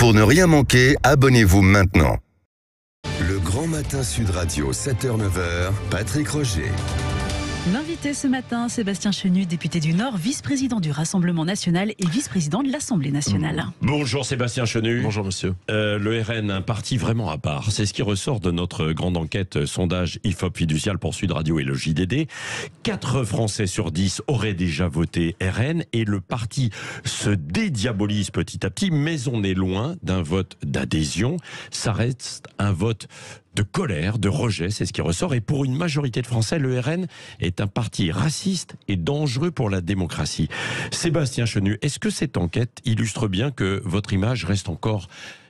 Pour ne rien manquer, abonnez-vous maintenant. Le Grand Matin Sud Radio, 7h-9h, Patrick Roger. L'invité ce matin, Sébastien Chenu, député du Nord, vice-président du Rassemblement national et vice-président de l'Assemblée nationale. Bonjour Sébastien Chenu. Bonjour monsieur. Le RN, un parti vraiment à part. C'est ce qui ressort de notre grande enquête sondage IFOP Fiducial pour Sud Radio et le JDD. 4 Français sur 10 auraient déjà voté RN et le parti se dédiabolise petit à petit, mais on est loin d'un vote d'adhésion. Ça reste un vote de colère, de rejet, c'est ce qui ressort. Et pour une majorité de Français, le RN est un parti raciste et dangereux pour la démocratie. Sébastien Chenu, est-ce que cette enquête illustre bien que votre image reste encore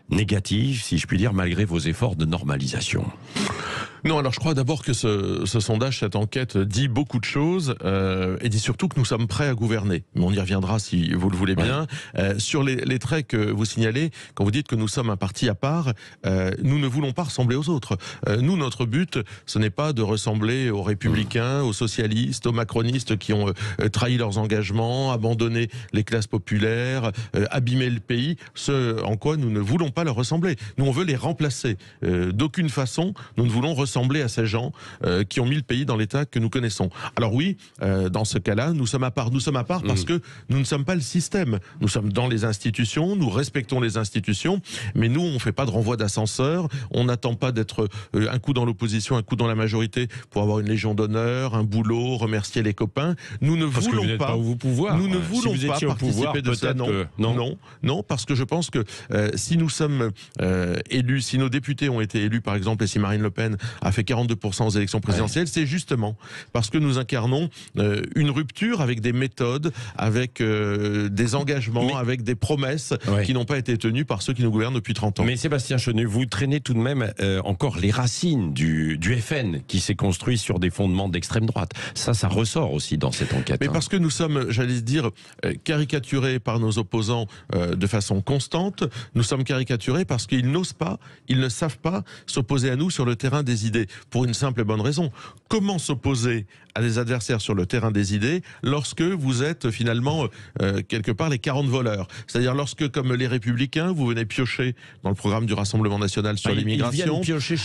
négative, si je puis dire, malgré vos efforts de normalisation ? Non, alors je crois d'abord que ce sondage, cette enquête dit beaucoup de choses et dit surtout que nous sommes prêts à gouverner. Mais on y reviendra si vous le voulez bien. Sur les traits que vous signalez, quand vous dites que nous sommes un parti à part, nous ne voulons pas ressembler aux autres. Nous, notre but, ce n'est pas de ressembler aux républicains, aux socialistes, aux macronistes qui ont trahi leurs engagements, abandonné les classes populaires, abîmé le pays, ce en quoi nous ne voulons pas leur ressembler. Nous, on veut les remplacer. D'aucune façon, nous ne voulons ressembler à ces gens qui ont mis le pays dans l'état que nous connaissons. Alors oui, dans ce cas-là, nous sommes à part. Nous sommes à part parce que nous ne sommes pas le système. Nous sommes dans les institutions, nous respectons les institutions, mais nous, on ne fait pas de renvoi d'ascenseur, on n'attend pas d'être un coup dans l'opposition, un coup dans la majorité pour avoir une légion d'honneur, un boulot, remercier les copains. Nous ne parce voulons que vous n'êtes pas au pouvoir. Nous ne voulons si vous pas étiez au pouvoir, participer de ça. Non, parce que je pense que si nous sommes élus, si nos députés ont été élus, par exemple, et si Marine Le Pen a fait 42% aux élections présidentielles, c'est justement parce que nous incarnons une rupture avec des méthodes, avec des engagements, avec des promesses qui n'ont pas été tenues par ceux qui nous gouvernent depuis 30 ans. Mais Sébastien Chenu, vous traînez tout de même encore les racines du FN qui s'est construit sur des fondements d'extrême droite. Ça ressort aussi dans cette enquête. Mais parce que nous sommes, j'allais dire, caricaturés par nos opposants de façon constante. Nous sommes caricaturés parce qu'ils n'osent pas, ils ne savent pas s'opposer à nous sur le terrain des idées. Pour une simple et bonne raison. Comment s'opposer à des adversaires sur le terrain des idées lorsque vous êtes finalement quelque part les 40 voleurs? C'est-à-dire lorsque, comme les Républicains, vous venez piocher dans le programme du Rassemblement national sur l'immigration.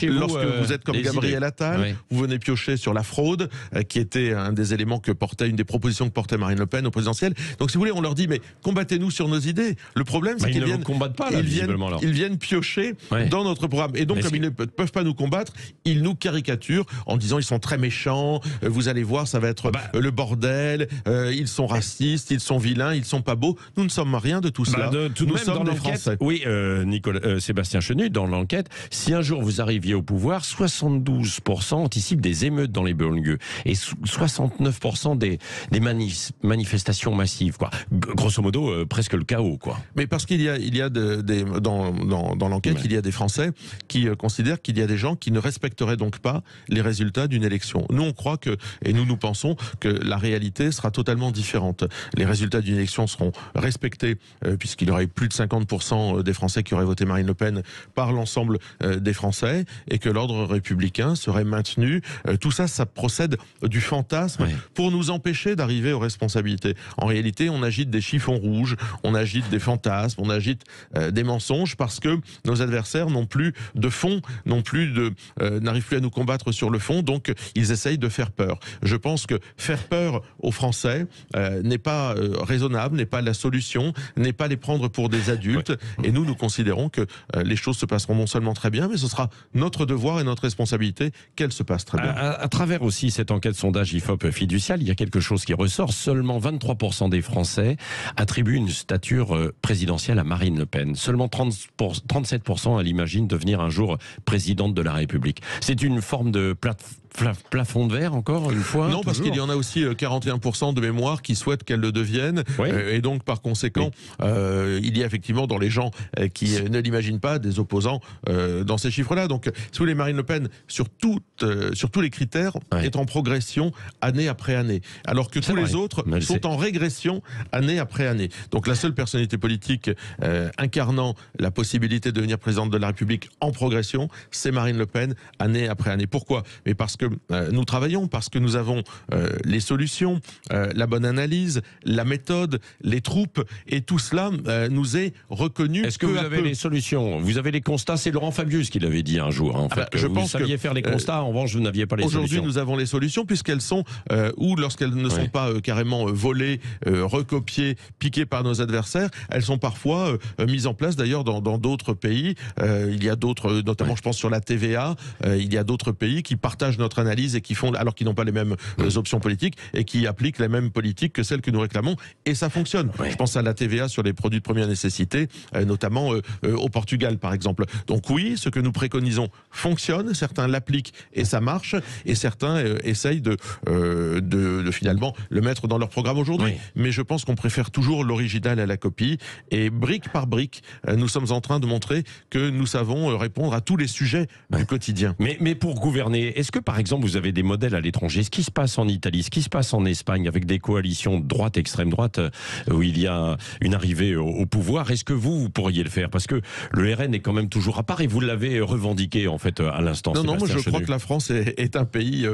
Lorsque vous êtes comme Gabriel Attal, vous venez piocher sur la fraude, qui était un des éléments que portait, une des propositions que portait Marine Le Pen au présidentiel. Donc si vous voulez, on leur dit, mais combattez-nous sur nos idées. Le problème, c'est qu'ils viennent piocher dans notre programme. Et donc, comme ils ne peuvent pas nous combattre, ils nous caricaturent en disant ils sont très méchants, vous allez voir, ça va être le bordel, ils sont racistes, ils sont vilains, ils sont pas beaux. Nous ne sommes rien de tout cela. Nous sommes des Français. Oui, Sébastien Chenu, dans l'enquête, si un jour vous arriviez au pouvoir, 72% anticipent des émeutes dans les banlieues et 69% des manifestations massives, quoi. Grosso modo, presque le chaos, quoi. Mais parce qu'il y a dans l'enquête, il y a des Français qui considèrent qu'il y a des gens qui ne respecteraient donc pas les résultats d'une élection. Nous, on croit que, et nous pensons que la réalité sera totalement différente. Les résultats d'une élection seront respectés, puisqu'il y aurait plus de 50% des Français qui auraient voté Marine Le Pen par l'ensemble des Français, et que l'ordre républicain serait maintenu. Tout ça, ça procède du fantasme pour nous empêcher d'arriver aux responsabilités. En réalité, on agite des chiffons rouges, on agite des fantasmes, on agite des mensonges, parce que nos adversaires n'ont plus de fond, n'arrivent plus à nous combattre sur le fond, donc ils essayent de faire peur. Je pense que faire peur aux Français n'est pas raisonnable, n'est pas la solution, n'est pas les prendre pour des adultes. Et nous considérons que les choses se passeront non seulement très bien, mais ce sera notre devoir et notre responsabilité qu'elles se passent très bien. À travers aussi cette enquête sondage IFOP Fiducial, il y a quelque chose qui ressort. Seulement 23% des Français attribuent une stature présidentielle à Marine Le Pen. Seulement 37% elle imagine devenir un jour présidente de la République. C'est une forme de plafond de verre, encore une fois? Non, parce qu'il y en a aussi 41% de mémoire qui souhaitent qu'elle le devienne. Et donc, par conséquent, il y a effectivement dans les gens qui ne l'imaginent pas des opposants dans ces chiffres-là. Donc, si vous voulez, Marine Le Pen, sur tous les critères, est en progression année après année. Alors que tous les autres sont en régression année après année. Donc, la seule personnalité politique incarnant la possibilité de devenir présidente de la République en progression, c'est Marine Le Pen, année après année. Pourquoi? Mais parce que que nous travaillons, parce que nous avons les solutions, la bonne analyse, la méthode, les troupes, et tout cela nous est reconnu. Est-ce que vous avez les solutions? Vous avez les constats? C'est Laurent Fabius qui l'avait dit un jour. En fait, je vous pense saviez faire les constats, en revanche, vous n'aviez pas les solutions. Aujourd'hui, nous avons les solutions, puisqu'elles sont, ou lorsqu'elles ne sont pas carrément volées, recopiées, piquées par nos adversaires, elles sont parfois mises en place d'ailleurs dans d'autres pays. Il y a d'autres, notamment je pense sur la TVA, il y a d'autres pays qui partagent notre analyse et qui font, alors qu'ils n'ont pas les mêmes options politiques, et qui appliquent les mêmes politiques que celles que nous réclamons, et ça fonctionne. Je pense à la TVA sur les produits de première nécessité, notamment au Portugal par exemple. Donc oui, ce que nous préconisons fonctionne, certains l'appliquent et ça marche, et certains essayent de finalement le mettre dans leur programme aujourd'hui. Mais je pense qu'on préfère toujours l'original à la copie, et brique par brique, nous sommes en train de montrer que nous savons répondre à tous les sujets du quotidien. Mais pour gouverner, est-ce que par exemple vous avez des modèles à l'étranger? Ce qui se passe en Italie, ce qui se passe en Espagne avec des coalitions de droite, extrême droite, où il y a une arrivée au pouvoir, est-ce que vous pourriez le faire? Parce que le RN est quand même toujours à part, et vous l'avez revendiqué en fait à l'instant. Non, moi je crois que la France est un pays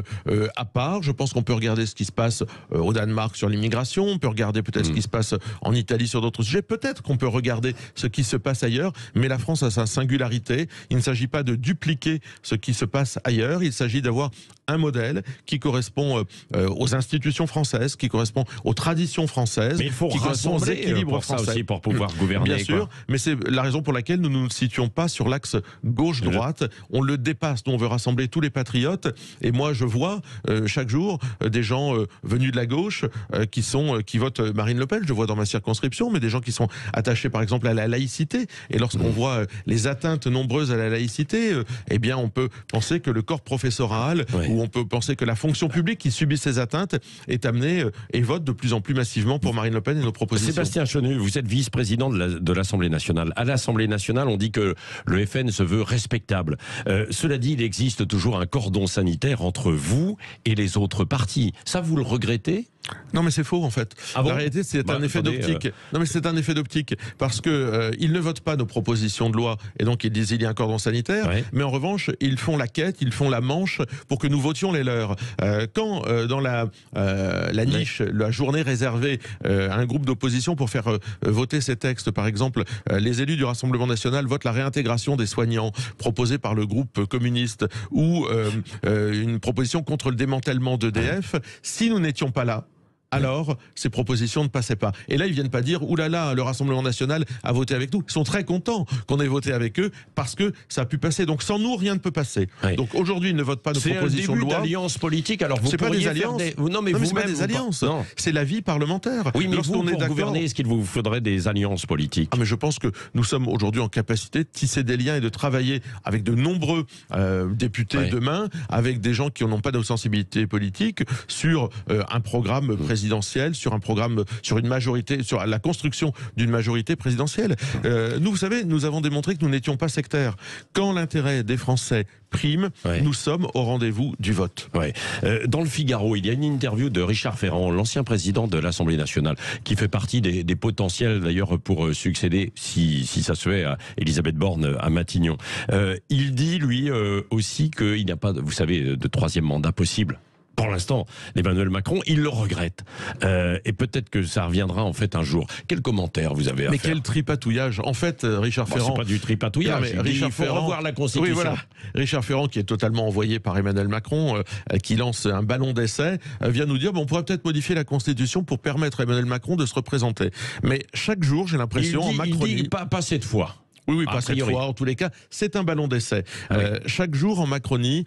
à part. Je pense qu'on peut regarder ce qui se passe au Danemark sur l'immigration, on peut regarder peut-être ce qui se passe en Italie sur d'autres sujets, peut-être qu'on peut regarder ce qui se passe ailleurs, mais la France a sa singularité. Il ne s'agit pas de dupliquer ce qui se passe ailleurs, il s'agit d'avoir un modèle qui correspond aux institutions françaises, qui correspond aux traditions françaises, mais il faut qui correspond aux équilibres français aussi pour pouvoir gouverner. Bien sûr, mais c'est la raison pour laquelle nous ne nous situons pas sur l'axe gauche-droite. On le dépasse. Nous, on veut rassembler tous les patriotes. Et moi, je vois chaque jour des gens venus de la gauche qui votent Marine Le Pen. Je vois dans ma circonscription, mais des gens qui sont attachés, par exemple, à la laïcité. Et lorsqu'on voit les atteintes nombreuses à la laïcité, eh bien, on peut penser que le corps professoral, ou on peut penser que la fonction publique qui subit ces atteintes est amenée et vote de plus en plus massivement pour Marine Le Pen et nos propositions. Sébastien Chenu, vous êtes vice-président de l'Assemblée nationale. À l'Assemblée nationale, on dit que le FN se veut respectable. Cela dit, il existe toujours un cordon sanitaire entre vous et les autres partis. Ça, vous le regrettez ? Non, mais c'est faux en fait. Ah bon? La réalité, c'est un effet d'optique. Non, mais c'est un effet d'optique parce que ils ne votent pas nos propositions de loi, et donc ils disent il y a un cordon sanitaire. Mais en revanche, ils font la quête, ils font la manche pour que nous votions les leurs. Quand dans la niche, la journée réservée à un groupe d'opposition pour faire voter ces textes, par exemple, les élus du Rassemblement national votent la réintégration des soignants proposée par le groupe communiste, ou une proposition contre le démantèlement d'EDF, si nous n'étions pas là, alors ces propositions ne passaient pas. Et là, ils viennent pas dire « oulala, le Rassemblement national a voté avec nous ». Ils sont très contents qu'on ait voté avec eux parce que ça a pu passer. Donc sans nous, rien ne peut passer. Donc aujourd'hui, ils ne votent pas nos propositions de loi. C'est un début d'alliance politique. Alors vous pourriez pas des alliances. Non, mais c'est pas des alliances. C'est la vie parlementaire. Oui, mais vous, pour gouverner, est-ce qu'il vous faudrait des alliances politiques ? Mais je pense que nous sommes aujourd'hui en capacité de tisser des liens et de travailler avec de nombreux députés demain, avec des gens qui n'ont pas de sensibilité politique, sur un programme présidentiel, sur un programme, sur une majorité, sur la construction d'une majorité présidentielle. Nous, vous savez, nous avons démontré que nous n'étions pas sectaires. Quand l'intérêt des Français prime, nous sommes au rendez-vous du vote. Dans le Figaro, il y a une interview de Richard Ferrand, l'ancien président de l'Assemblée nationale, qui fait partie des potentiels d'ailleurs pour succéder, si ça se fait, à Elisabeth Borne à Matignon. Il dit, lui, aussi qu'il n'y a pas, vous savez, de troisième mandat possible. Pour l'instant, Emmanuel Macron, il le regrette. Et peut-être que ça reviendra en fait un jour. Quel commentaire vous avez à faire ? Mais quel tripatouillage. En fait, Richard Ferrand... C'est pas du tripatouillage. Il faut revoir la Constitution. Oui, voilà. Richard Ferrand, qui est totalement envoyé par Emmanuel Macron, qui lance un ballon d'essai, vient nous dire on pourrait peut-être modifier la Constitution pour permettre à Emmanuel Macron de se représenter. Mais chaque jour, j'ai l'impression, en Macronie... Il dit pas cette fois. Oui, pas cette fois. En tous les cas, c'est un ballon d'essai. Chaque jour en Macronie,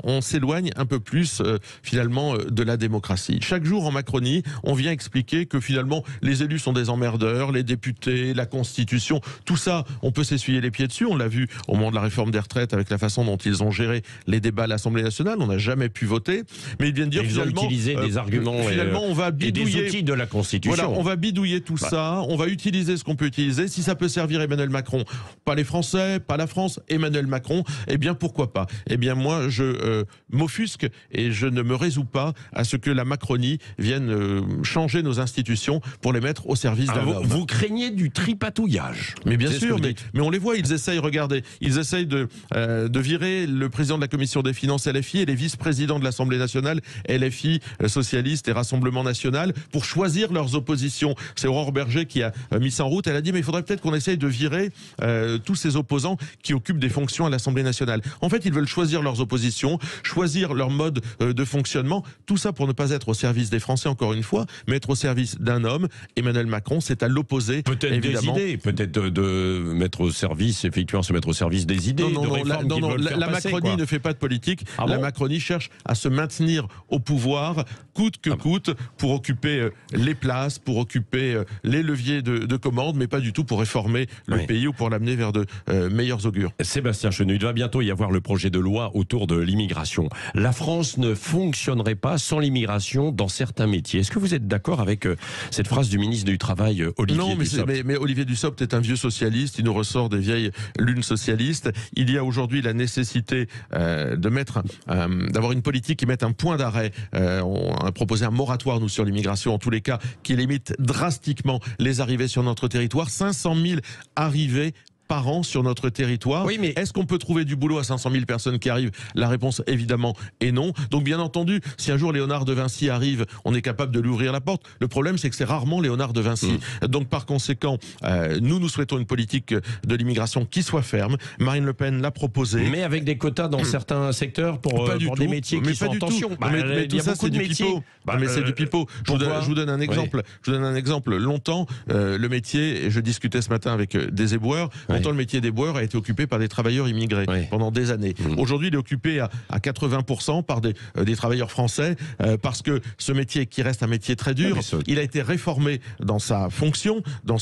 on s'éloigne un peu plus finalement de la démocratie. Chaque jour en Macronie, on vient expliquer que finalement les élus sont des emmerdeurs, les députés, la Constitution, tout ça, on peut s'essuyer les pieds dessus. On l'a vu au moment de la réforme des retraites avec la façon dont ils ont géré les débats à l'Assemblée nationale. On n'a jamais pu voter, mais ils viennent dire finalement, ils ont utilisé des arguments on va bidouiller, et des outils de la Constitution. Voilà, on va bidouiller tout ça. On va utiliser ce qu'on peut utiliser. Si ça peut servir Emmanuel Macron, Pas les Français, pas la France, Emmanuel Macron, eh bien pourquoi pas? Eh bien moi je m'offusque et je ne me résous pas à ce que la Macronie vienne changer nos institutions pour les mettre au service d'un homme. Vous craignez du tripatouillage? Mais bien sûr, mais on les voit, ils essayent, regardez, ils essayent de virer le président de la Commission des finances LFI et les vice-présidents de l'Assemblée nationale LFI, socialistes et Rassemblement national, pour choisir leurs oppositions. C'est Aurore Berger qui a mis ça en route. Elle a dit mais il faudrait peut-être qu'on essaye de virer tous ces opposants qui occupent des fonctions à l'Assemblée nationale. En fait, ils veulent choisir leurs oppositions, choisir leur mode de fonctionnement, tout ça pour ne pas être au service des Français, encore une fois, mais être au service d'un homme. Emmanuel Macron, c'est à l'opposé. Peut-être évidemment. des idées, peut-être de mettre au service, effectivement, se mettre au service des idées, la Macronie ne fait pas de politique. La Macronie cherche à se maintenir au pouvoir, coûte que coûte, pour occuper les places, pour occuper les leviers de commande, mais pas du tout pour réformer le pays ou pour l'amener vers de meilleurs augures. Sébastien Chenu, il va bientôt y avoir le projet de loi autour de l'immigration. La France ne fonctionnerait pas sans l'immigration dans certains métiers. Est-ce que vous êtes d'accord avec cette phrase du ministre du Travail, Olivier Dussopt? Non, mais Olivier Dussopt est un vieux socialiste, il nous ressort des vieilles lunes socialistes. Il y a aujourd'hui la nécessité d'avoir une politique qui mette un point d'arrêt. On a proposé un moratoire, nous, sur l'immigration, en tous les cas, qui limite drastiquement les arrivées sur notre territoire. 500 000 arrivées par an sur notre territoire. Oui, mais est-ce qu'on peut trouver du boulot à 500 000 personnes qui arrivent? La réponse, évidemment, est non. Donc, bien entendu, si un jour Léonard de Vinci arrive, on est capable de lui ouvrir la porte. Le problème, c'est que c'est rarement Léonard de Vinci. Donc, par conséquent, nous souhaitons une politique de l'immigration qui soit ferme. Marine Le Pen l'a proposé. Mais avec des quotas dans certains secteurs pour des métiers qui sont en tension. Mais tout ça, c'est du pipeau. Mais c'est du pipeau. Je vous donne un exemple. Je vous donne un exemple. Longtemps, le métier, et je discutais ce matin avec des éboueurs, longtemps, le métier d'éboueur a été occupé par des travailleurs immigrés pendant des années. Aujourd'hui, il est occupé à 80% par des travailleurs français, parce que ce métier, qui reste un métier très dur, il a été réformé dans sa fonction, dans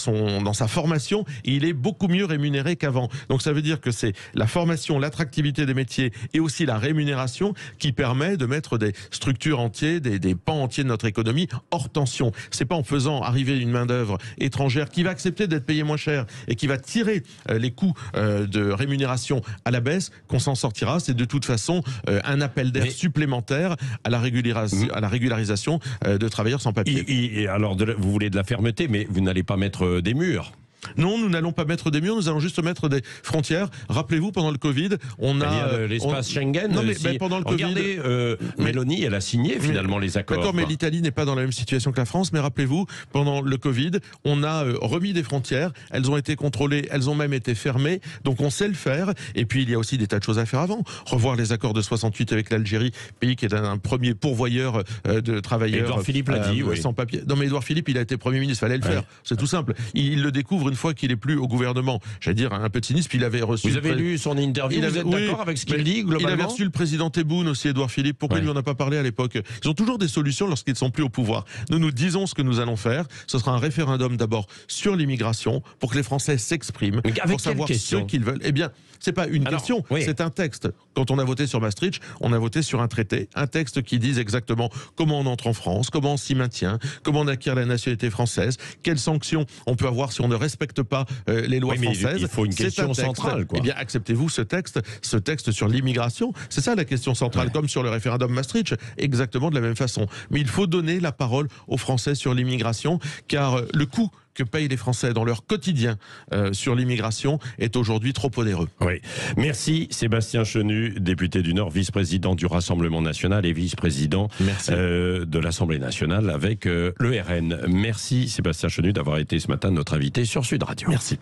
sa formation, et il est beaucoup mieux rémunéré qu'avant. Donc ça veut dire que c'est la formation, l'attractivité des métiers et aussi la rémunération qui permet de mettre des structures entières, des pans entiers de notre économie hors tension. C'est pas en faisant arriver une main-d'œuvre étrangère qui va accepter d'être payée moins cher et qui va tirer les coûts de rémunération à la baisse qu'on s'en sortira. C'est de toute façon un appel d'air supplémentaire à la régularisation de travailleurs sans papier. Alors, vous voulez de la fermeté, mais vous n'allez pas mettre des murs. Non, nous n'allons pas mettre des murs, nous allons juste mettre des frontières. Rappelez-vous, pendant le Covid, on a l'espace Schengen. Non, mais pendant le regardez, Mélanie, elle a signé finalement les accords. D'accord, mais l'Italie n'est pas dans la même situation que la France. Mais rappelez-vous, pendant le Covid, on a remis des frontières. Elles ont été contrôlées, elles ont même été fermées. Donc on sait le faire. Et puis il y a aussi des tas de choses à faire avant. Revoir les accords de 68 avec l'Algérie, pays qui est un premier pourvoyeur de travailleurs. Édouard Philippe l'a dit, sans papier. Non, mais Édouard Philippe, il a été Premier ministre, fallait le faire. C'est tout simple. Il le découvre une fois qu'il est plus au gouvernement. J'allais dire un peu de cynisme, puis il avait reçu... Vous avez lu son interview, vous êtes d'accord avec ce qu'il dit globalement? Il avait reçu le président Tebboune aussi, Édouard Philippe. Pourquoi lui on n'a pas parlé à l'époque? Ils ont toujours des solutions lorsqu'ils ne sont plus au pouvoir. Nous disons ce que nous allons faire. Ce sera un référendum d'abord sur l'immigration, pour que les Français s'expriment, pour savoir ce qu'ils veulent. Eh bien, c'est pas une question, c'est un texte. Quand on a voté sur Maastricht, on a voté sur un traité, un texte qui dit exactement comment on entre en France, comment on s'y maintient, comment on acquiert la nationalité française, quelles sanctions on peut avoir si on ne respecte pas les lois françaises. Il faut une question centrale, quoi. Eh bien, acceptez-vous ce texte sur l'immigration? C'est ça la question centrale, comme sur le référendum Maastricht, exactement de la même façon. Mais il faut donner la parole aux Français sur l'immigration, car le coût que payent les Français dans leur quotidien sur l'immigration est aujourd'hui trop onéreux. Oui. Merci Sébastien Chenu, député du Nord, vice-président du Rassemblement national et vice-président de l'Assemblée nationale avec le RN. Merci Sébastien Chenu d'avoir été ce matin notre invité sur Sud Radio. Merci.